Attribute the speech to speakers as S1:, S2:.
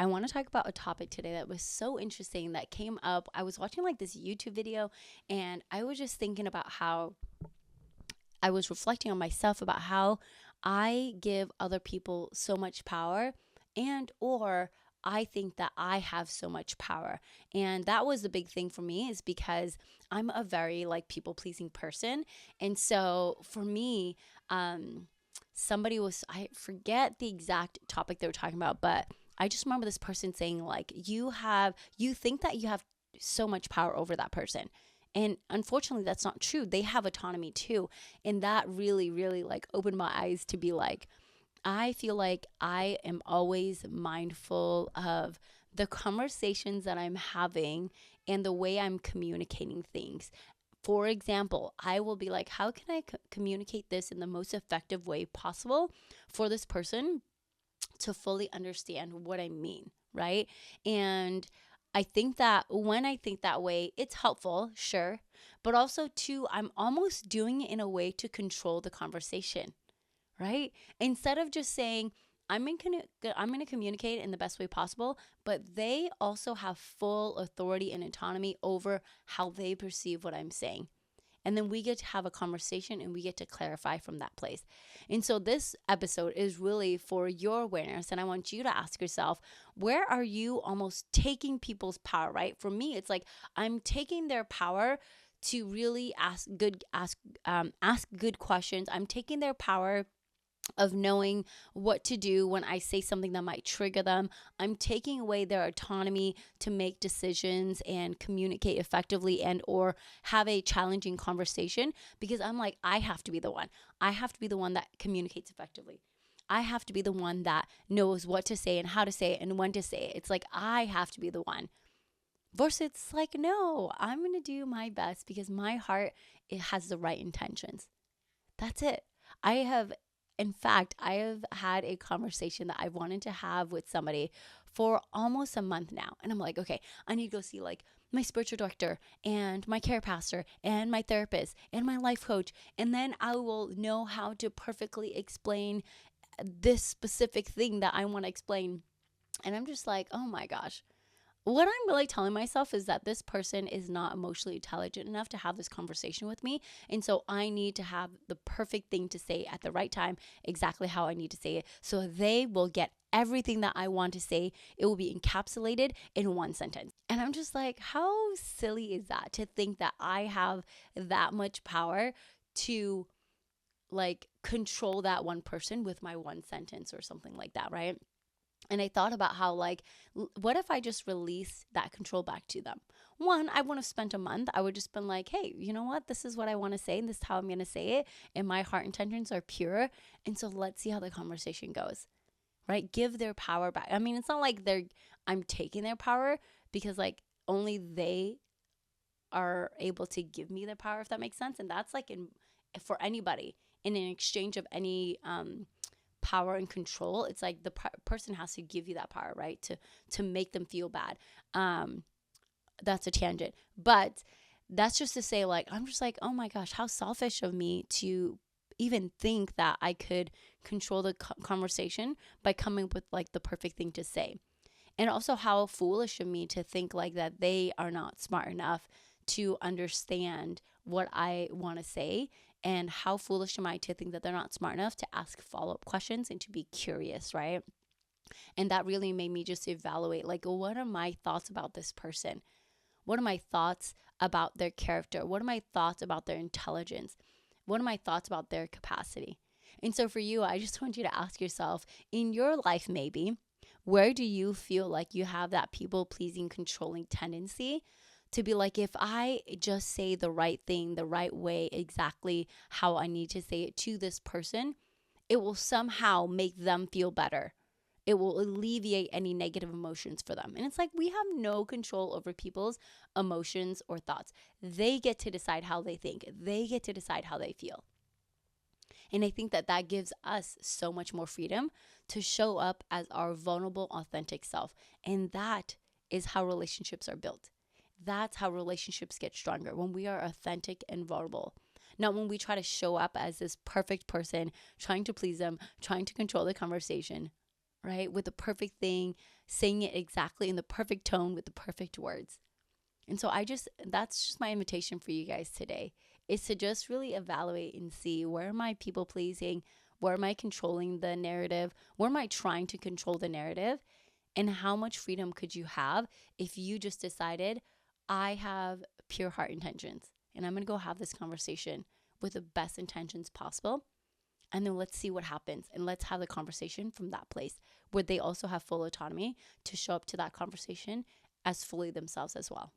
S1: I want to talk about a topic today that was so interesting that came up. I was watching like this YouTube video and I was just thinking about how I was reflecting on myself about how I give other people so much power and or I think that I have so much power. And that was the big thing for me is because I'm a very like people pleasing person. And so for me, somebody was, I forget the exact topic they were talking about, but I just remember this person saying like you think that you have so much power over that person. And unfortunately, that's not true. They have autonomy too. And that really, really like opened my eyes to be like, I feel like I am always mindful of the conversations that I'm having and the way I'm communicating things. For example, I will be like, how can I communicate this in the most effective way possible for this person to fully understand what I mean, right? And I think that when I think that way, it's helpful, sure, but also too, I'm almost doing it in a way to control the conversation, right? Instead of just saying, I'm going to communicate in the best way possible, but they also have full authority and autonomy over how they perceive what I'm saying. And then we get to have a conversation and we get to clarify from that place. And so this episode is really for your awareness. And I want you to ask yourself, where are you almost taking people's power, right? For me, it's like I'm taking their power to really ask good questions. I'm taking their power of knowing what to do when I say something that might trigger them. I'm taking away their autonomy to make decisions and communicate effectively and or have a challenging conversation because I'm like, I have to be the one. I have to be the one that communicates effectively. I have to be the one that knows what to say and how to say it and when to say it. It's like I have to be the one. Versus it's like, no, I'm going to do my best because my heart, it has the right intentions. That's it. In fact, I have had a conversation that I've wanted to have with somebody for almost a month now. And I'm like, okay, I need to go see like my spiritual director and my care pastor and my therapist and my life coach. And then I will know how to perfectly explain this specific thing that I want to explain. And I'm just like, oh my gosh, what I'm really telling myself is that this person is not emotionally intelligent enough to have this conversation with me. And so I need to have the perfect thing to say at the right time, exactly how I need to say it. So they will get everything that I want to say. It will be encapsulated in one sentence. And I'm just like, how silly is that to think that I have that much power to like control that one person with my one sentence or something like that, right? And I thought about how, like, what if I just release that control back to them? One, I wouldn't have spent a month. I would just been like, hey, you know what? This is what I want to say, and this is how I'm going to say it. And my heart intentions are pure. And so let's see how the conversation goes, right? Give their power back. I mean, it's not like I'm taking their power because, like, only they are able to give me their power, if that makes sense. And that's like for anybody in an exchange of any, power and control. It's like the person has to give you that power, right? To make them feel bad. That's a tangent, but that's just to say, like, I'm just like, oh my gosh, how selfish of me to even think that I could control the conversation by coming up with like the perfect thing to say. And also how foolish of me to think like that they are not smart enough to understand what I want to say. And how foolish am I to think that they're not smart enough to ask follow-up questions and to be curious, right? And that really made me just evaluate, like, what are my thoughts about this person? What are my thoughts about their character? What are my thoughts about their intelligence? What are my thoughts about their capacity? And so for you, I just want you to ask yourself, in your life maybe, where do you feel like you have that people-pleasing, controlling tendency to be like, if I just say the right thing, the right way, exactly how I need to say it to this person, it will somehow make them feel better. It will alleviate any negative emotions for them. And it's like we have no control over people's emotions or thoughts. They get to decide how they think. They get to decide how they feel. And I think that that gives us so much more freedom to show up as our vulnerable, authentic self. And that is how relationships are built. That's how relationships get stronger, when we are authentic and vulnerable. Not when we try to show up as this perfect person, trying to please them, trying to control the conversation, right? With the perfect thing saying it exactly in the perfect tone with the perfect words. And so that's just my invitation for you guys today, is to just really evaluate and see, where am I people pleasing? Where am I controlling the narrative? Where am I trying to control the narrative? And how much freedom could you have if you just decided, I have pure heart intentions and I'm going to go have this conversation with the best intentions possible. And then let's see what happens. And let's have the conversation from that place where they also have full autonomy to show up to that conversation as fully themselves as well.